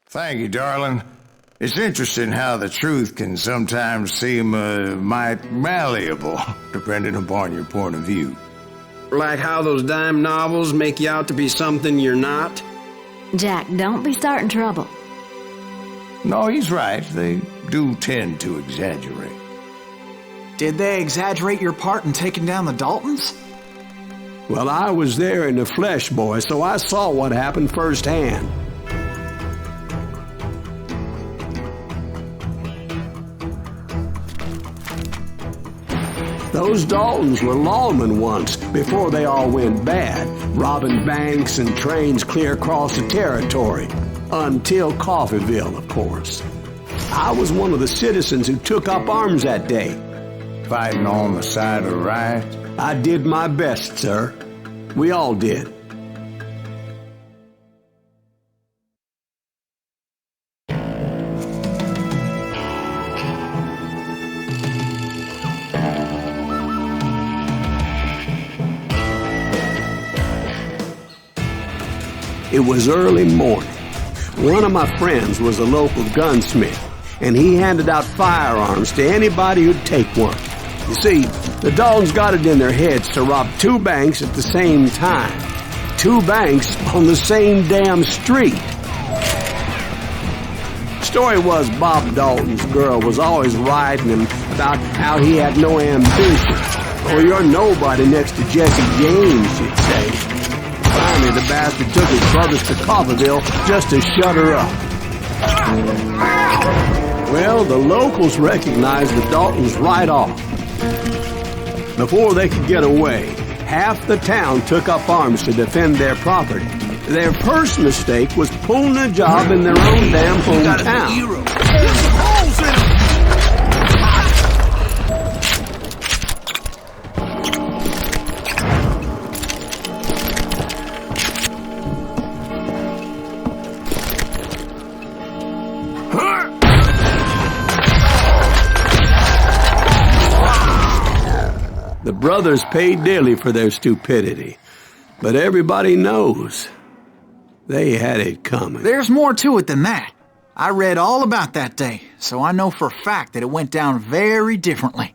Thank you, darling. It's interesting how the truth can sometimes seem might malleable, depending upon your point of view. Like how those dime novels make you out to be something you're not? Jack, don't be starting trouble. No, he's right. They do tend to exaggerate. Did they exaggerate your part in taking down the Daltons? Well, I was there in the flesh, boy, so I saw what happened firsthand. Those Daltons were lawmen once, before they all went bad, robbing banks and trains clear across the territory. Until Coffeeville, of course. I was one of the citizens who took up arms that day. Fighting on the side of right? I did my best, sir. We all did. It was early morning. One of my friends was a local gunsmith, and he handed out firearms to anybody who'd take one. You see, the Daltons got it in their heads to rob 2 banks at the same time. 2 banks on the same damn street. Story was Bob Dalton's girl was always riding him about how he had no ambition. Oh, you're nobody next to Jesse James, she'd say. Finally, the bastard took his brothers to Coffeeville just to shut her up. Well, the locals recognized the Daltons right off. Before they could get away, half the town took up arms to defend their property. Their first mistake was pulling a job in their own damn hometown. The brothers paid dearly for their stupidity, but everybody knows they had it coming. There's more to it than that. I read all about that day, so I know for a fact that it went down very differently.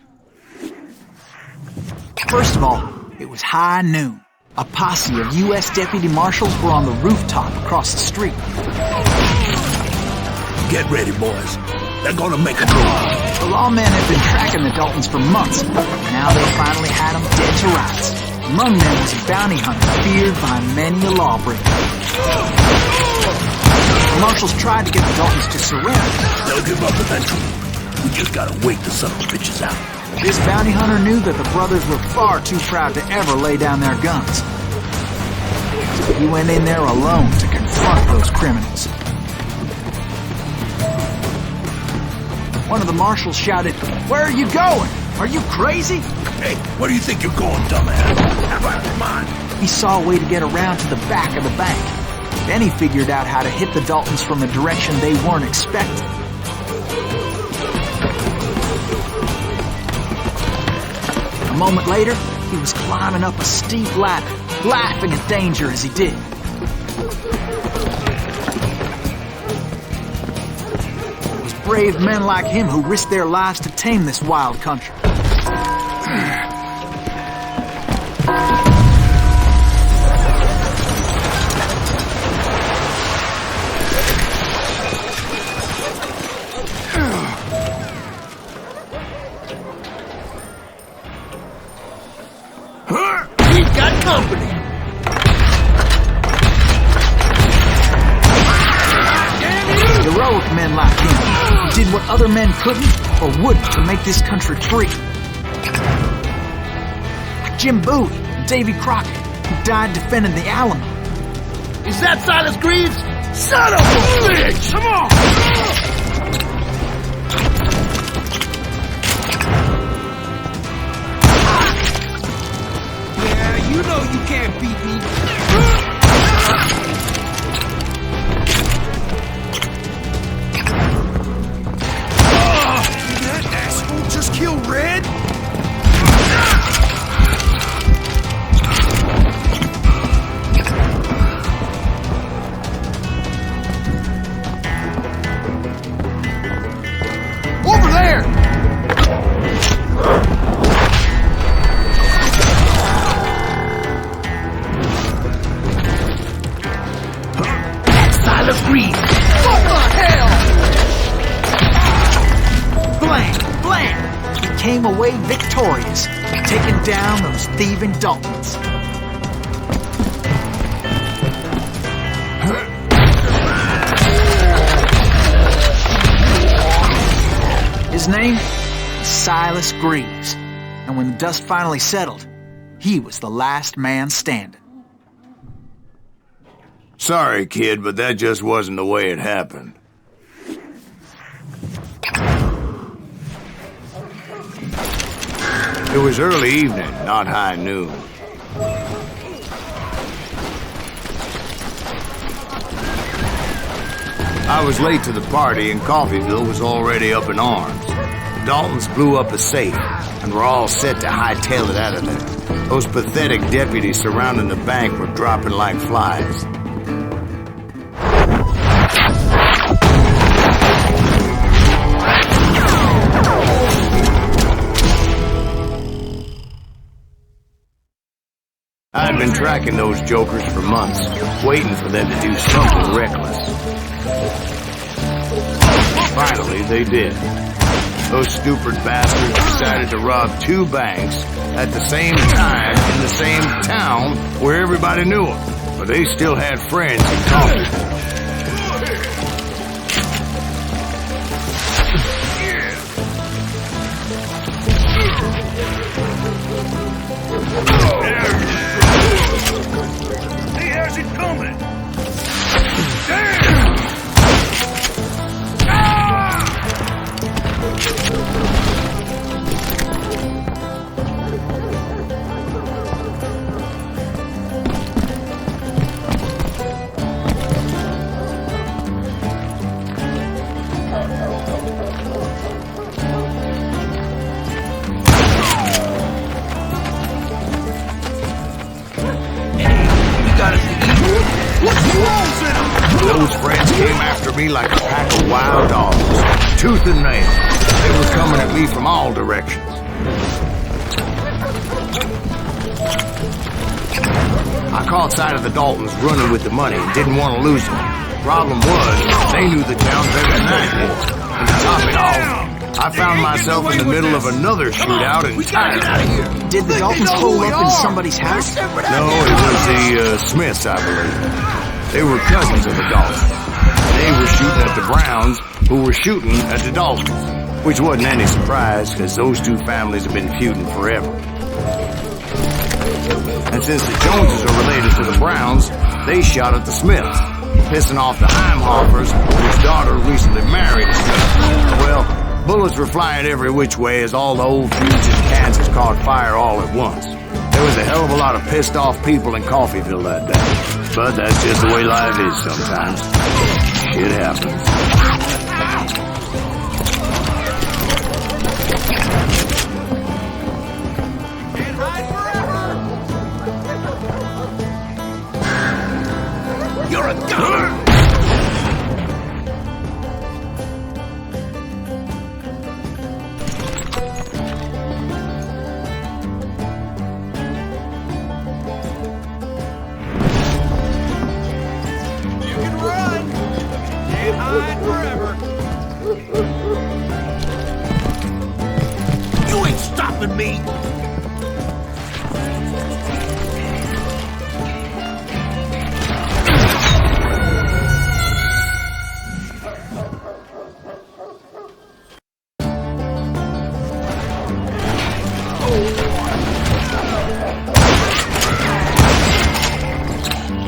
First of all, it was high noon. A posse of U.S. deputy marshals were on the rooftop across the street. Get ready, boys. They're gonna make a move. The lawmen had been tracking the Daltons for months, and now they finally had them dead to rights. Among them was a bounty hunter feared by many a lawbreaker. The marshals tried to get the Daltons to surrender. They'll give up eventually. We just gotta wait the son of bitches out. This bounty hunter knew that the brothers were far too proud to ever lay down their guns. So he went in there alone to confront those criminals. One of the marshals shouted, "Where are you going? Are you crazy?" Hey, where do you think you're going, dumbass? Have out of your mind. He saw a way to get around to the back of the bank. Then he figured out how to hit the Daltons from a direction they weren't expecting. A moment later, he was climbing up a steep ladder, laughing at danger as he did. It was brave men like him who risked their lives to tame this wild country. We've got company. Heroic men like him who did what other men couldn't or wouldn't to make this country free. Like Jim Bowie and Davy Crockett, who died defending the Alamo. Is that Silas Greaves? Son of a bitch! Come on! Yeah, you know you can't beat me. Did that asshole just kill Red? Silas Greaves! What the hell? Blam! Blam! He came away victorious, taking down those thieving Daltons. His name? Silas Greaves. And when the dust finally settled, he was the last man standing. Sorry, kid, but that just wasn't the way it happened. It was early evening, not high noon. I was late to the party and Coffeyville was already up in arms. The Daltons blew up a safe and were all set to hightail it out of there. Those pathetic deputies surrounding the bank were dropping like flies. I'd been tracking those jokers for months, waiting for them to do something reckless. Finally, they did. Those stupid bastards decided to rob 2 banks at the same time in the same town where everybody knew them. But they still had friends in Coffeyville. He has it coming! Damn! Those friends came after me like a pack of wild dogs, tooth and nail. They were coming at me from all directions. I caught sight of the Daltons running with the money and didn't want to lose them. Problem was, they knew the town better than I did. And to top it off, I found myself in the middle of another shootout entirely. Did the Daltons hole up in somebody's house? No, it was the Smiths, I believe. They were cousins of the Daltons. They were shooting at the Browns, who were shooting at the Daltons. Which wasn't any surprise, because those 2 families have been feuding forever. And since the Joneses are related to the Browns, they shot at the Smiths, pissing off the Heimhoffers, whose daughter recently married a Smith. Well, bullets were flying every which way as all the old feuds in Kansas caught fire all at once. There was a hell of a lot of pissed off people in Coffeyville that day. But that's just the way life is sometimes. Shit happens. Can't hide forever! You're a gunner! You ain't stopping me!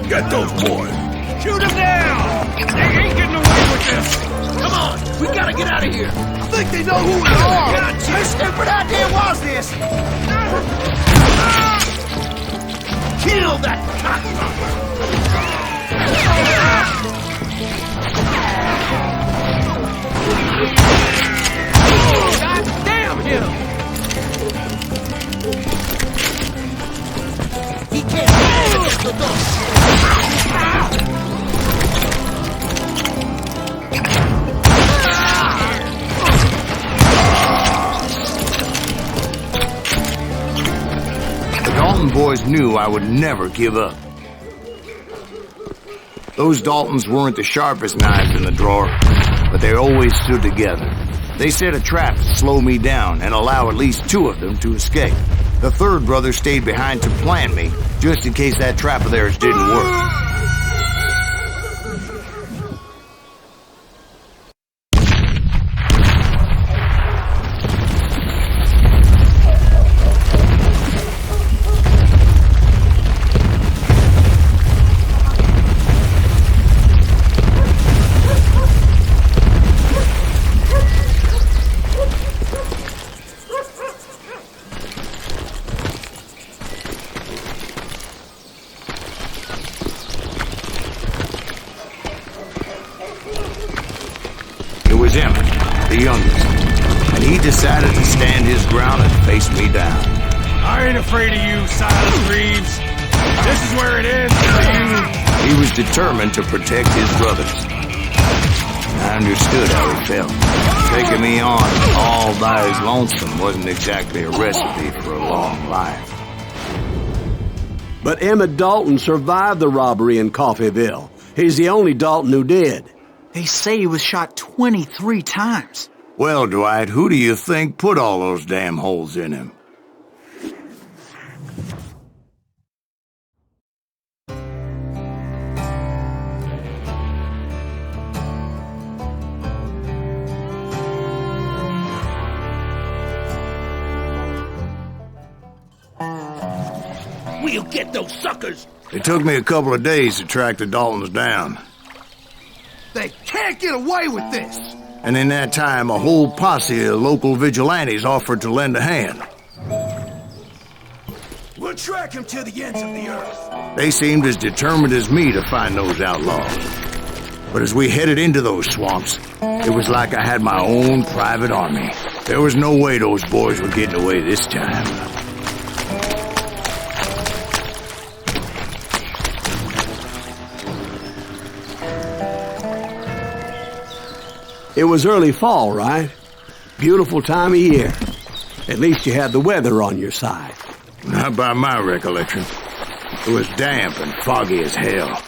Get those boys! Shoot them down! They ain't getting away with this! Come on, we gotta get out of here! I think they know who we are! Whose stupid idea was this? Kill that cocksucker! God damn him! He can't get the door! The Dalton boys knew I would never give up. Those Daltons weren't the sharpest knives in the drawer, but they always stood together. They set a trap to slow me down and allow at least 2 of them to escape. The third brother stayed behind to plant me, just in case that trap of theirs didn't work. It was him, the youngest, and he decided to stand his ground and face me down. I ain't afraid of you, Silas Reeves. This is where it ends for you. He was determined to protect his brothers. I understood how he felt. Taking me on all by his lonesome wasn't exactly a recipe for a long life. But Emmett Dalton survived the robbery in Coffeyville. He's the only Dalton who did. They say he was shot 23 times. Well, Dwight, who do you think put all those damn holes in him? We'll get those suckers. It took me a couple of days to track the Daltons down. They can't get away with this. And in that time, a whole posse of local vigilantes offered to lend a hand. We'll track him to the ends of the earth. They seemed as determined as me to find those outlaws. But as we headed into those swamps, it was like I had my own private army. There was no way those boys were getting away this time. It was early fall, right? Beautiful time of year. At least you had the weather on your side. Not by my recollection. It was damp and foggy as hell.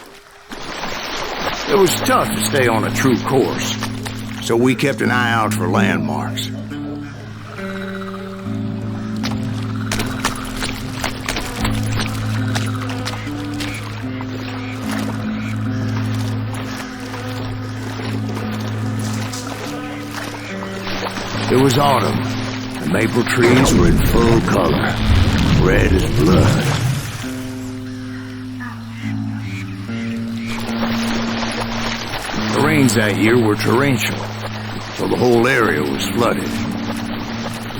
It was tough to stay on a true course, so we kept an eye out for landmarks. It was autumn. The maple trees were in full color, red as blood. The rains that year were torrential, so the whole area was flooded.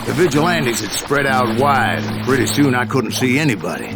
The vigilantes had spread out wide, and pretty soon I couldn't see anybody.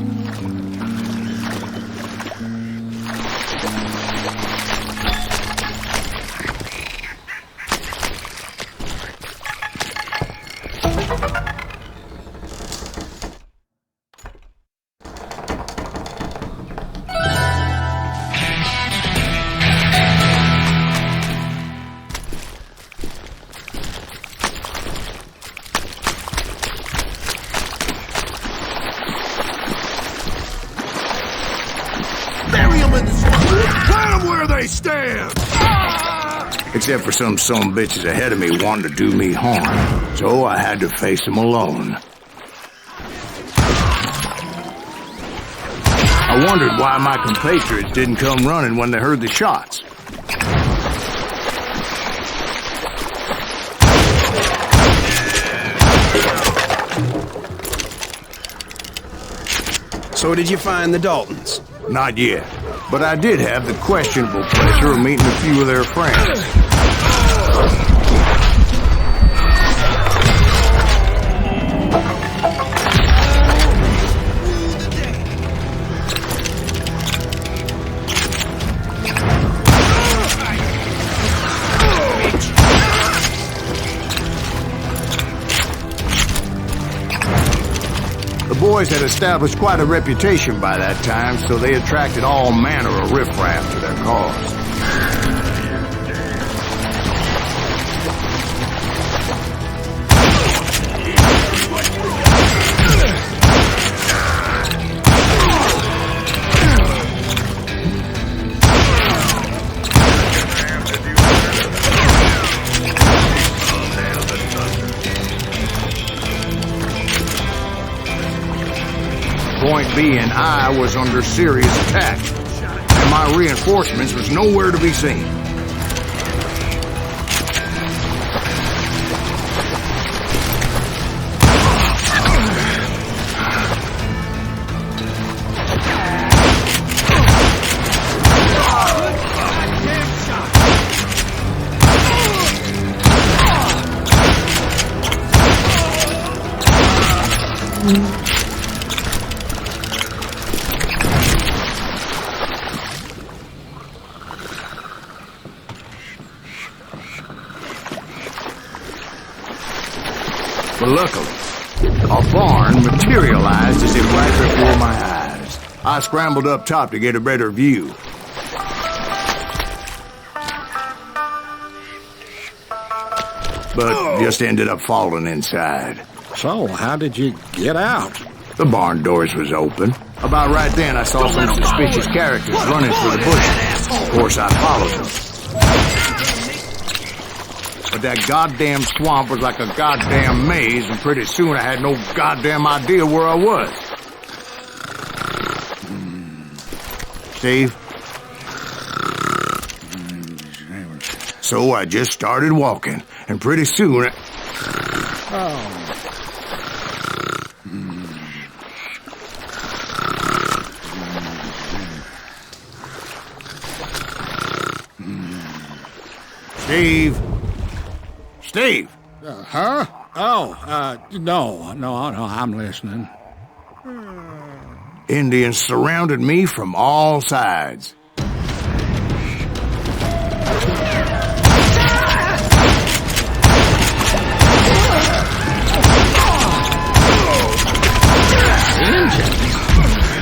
Except for some bitches ahead of me wanting to do me harm. So I had to face them alone. I wondered why my compatriots didn't come running when they heard the shots. So did you find the Daltons? Not yet, but I did have the questionable pleasure of meeting a few of their friends. The boys had established quite a reputation by that time, so they attracted all manner of riffraff to their cause. being I was under serious attack, and my reinforcements was nowhere to be seen. But luckily, a barn materialized as if right before my eyes. I scrambled up top to get a better view. But just ended up falling inside. So, how did you get out? The barn doors was open. About right then, I saw some suspicious characters running through the bushes. Of course, I followed them. But that goddamn swamp was like a goddamn maze, and pretty soon I had no goddamn idea where I was. Steve? So I just started walking, and pretty soon Steve? Steve! Huh? No, I'm listening. Indians surrounded me from all sides.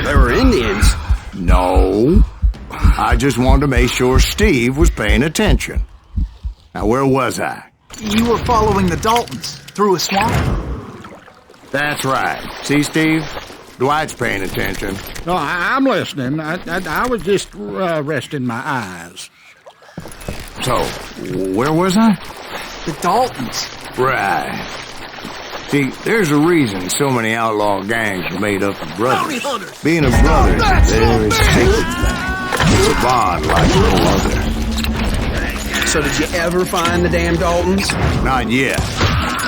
They were Indians. No. I just wanted to make sure Steve was paying attention. Now, where was I? You were following the Daltons through a swamp? That's right. See, Steve? Dwight's paying attention. No, I'm listening. I was just resting my eyes. So, where was I? The Daltons. Right. See, there's a reason so many outlaw gangs are made up of brothers. Being a brother is a very sacred thing. It's a bond like no other. So did you ever find the damn Daltons? Not yet,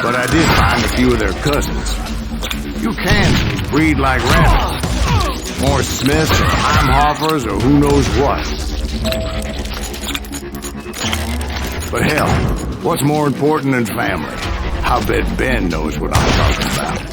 but I did find a few of their cousins. You can breed like rabbits. More Smiths or Heimhoffers or who knows what. But hell, what's more important than family? I bet Ben knows what I'm talking about.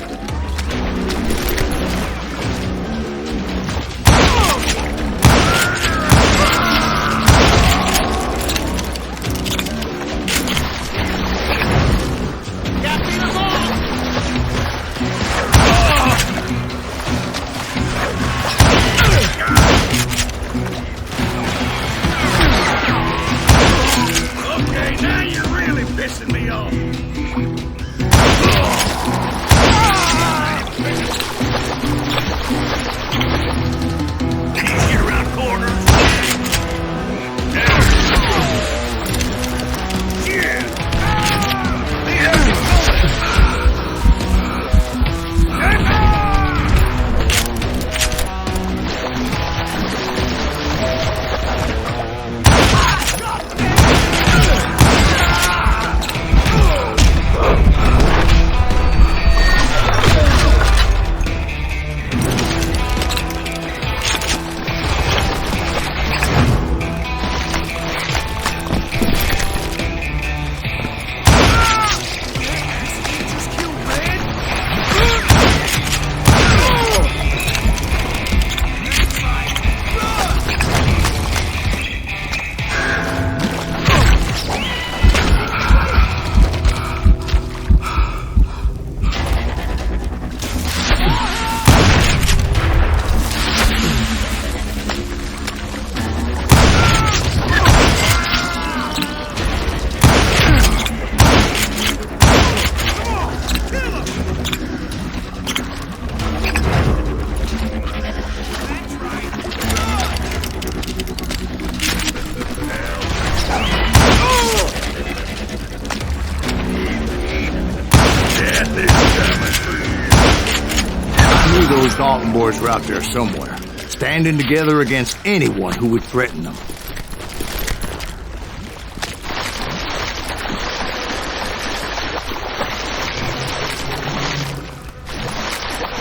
Dalton boys were out there somewhere, standing together against anyone who would threaten them.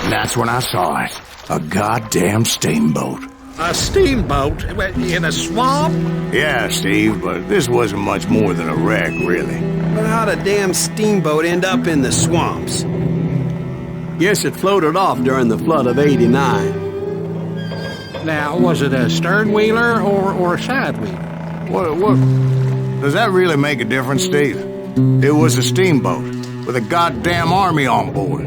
And that's when I saw it. A goddamn steamboat. A steamboat? In a swamp? Yeah, Steve, but this wasn't much more than a wreck, really. But how'd a damn steamboat end up in the swamps? Guess it floated off during the flood of '89. Now, was it a stern-wheeler or a side-wheeler? What? Does that really make a difference, Steve? It was a steamboat with a goddamn army on board.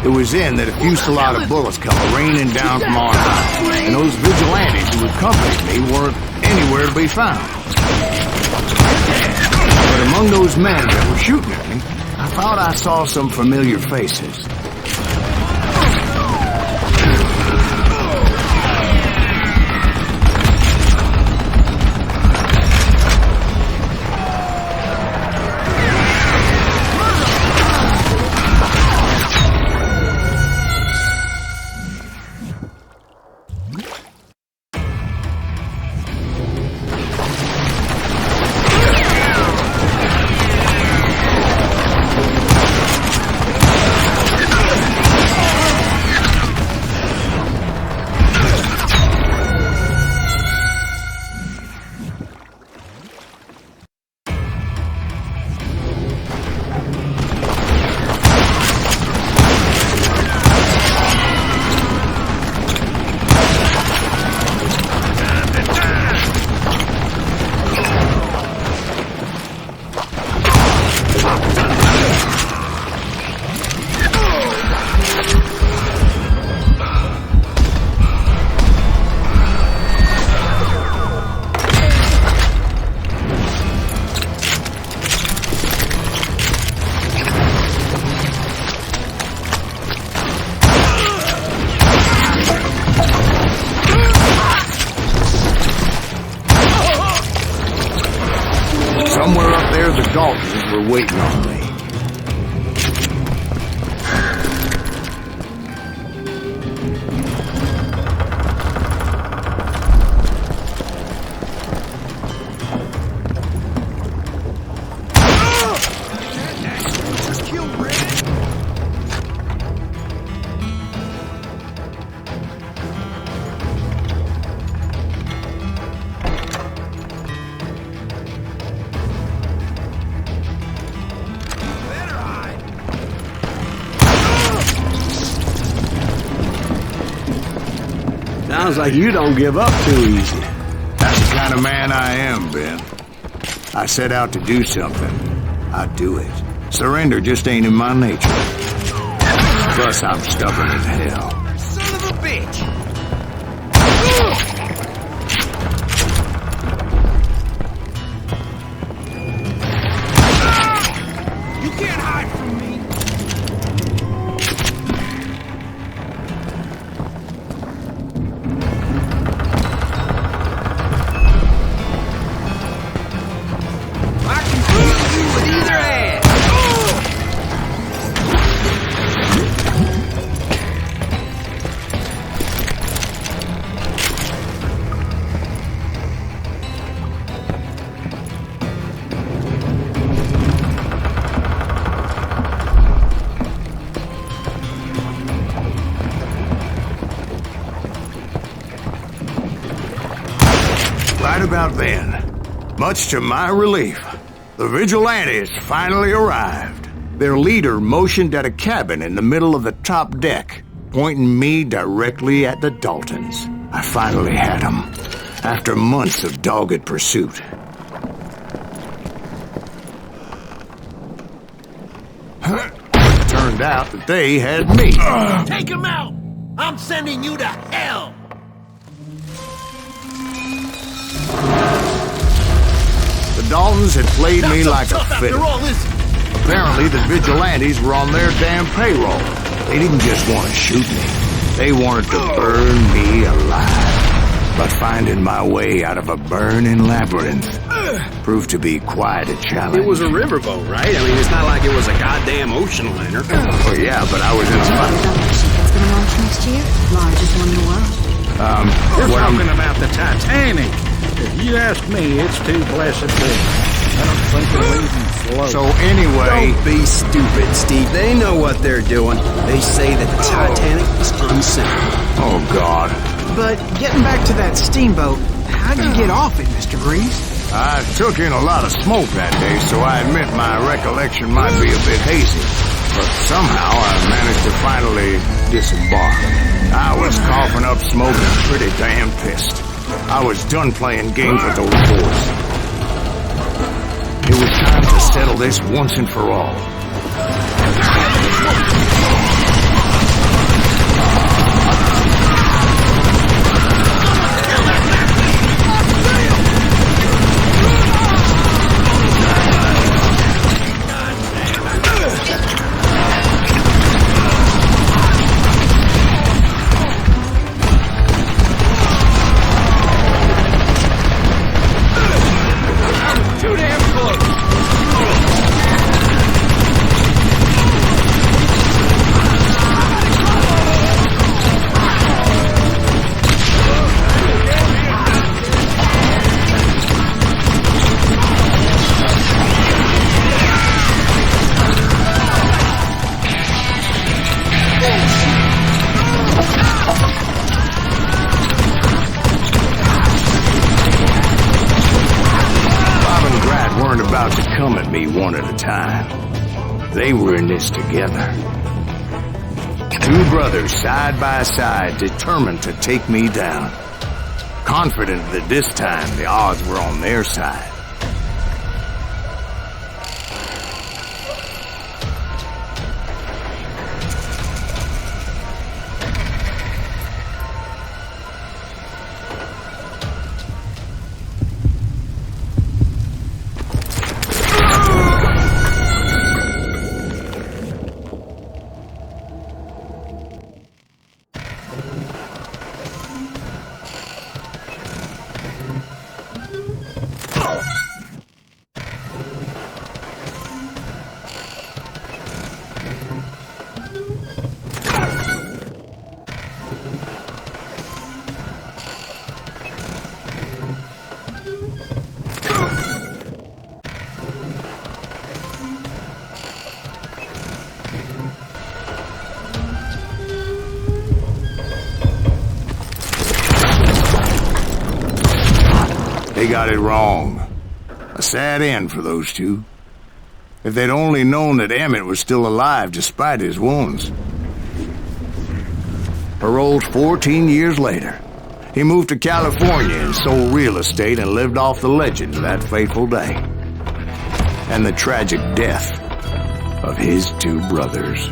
It was then that a fusillade of bullets come raining down from on high, and those vigilantes who accompanied me weren't anywhere to be found. But among those men that were shooting at me, I thought I saw some familiar faces. Somewhere up there, the Daltons were waiting on me. Sounds like you don't give up too easy. That's the kind of man I am, Ben. I set out to do something. I do it. Surrender just ain't in my nature. Plus, I'm stubborn as hell. Son of a bitch! You can't hide from me! Right about then, much to my relief, the vigilantes finally arrived. Their leader motioned at a cabin in the middle of the top deck, pointing me directly at the Daltons. I finally had them, after months of dogged pursuit. It turned out that they had me. Take him out! I'm sending you to hell! The Daltons had played me like a fiddle. Apparently, the vigilantes were on their damn payroll. They didn't just want to shoot me. They wanted to burn me alive. But finding my way out of a burning labyrinth proved to be quite a challenge. It was a riverboat, right? I mean, it's not like it was a goddamn ocean liner. Oh, yeah, but I was in a spot. launch next year. Largest one in the world. We're talking about the Titanic. If you ask me, it's too blessed big. I don't think it'll even float. So anyway... Don't be stupid, Steve. They know what they're doing. They say that the Titanic is unsank. Oh, God. But getting back to that steamboat, how'd you get off it, Mr. Greaves? I took in a lot of smoke that day, so I admit my recollection might be a bit hazy. But somehow I managed to finally disembark. I was coughing up smoke and pretty damn pissed. I was done playing games with those boys. It was time to settle this once and for all. One at a time. They were in this together. Two brothers side by side, determined to take me down. Confident that this time the odds were on their side. They got it wrong. A sad end for those two. If they'd only known that Emmett was still alive despite his wounds. Paroled 14 years later, he moved to California and sold real estate and lived off the legend of that fateful day. And the tragic death of his two brothers.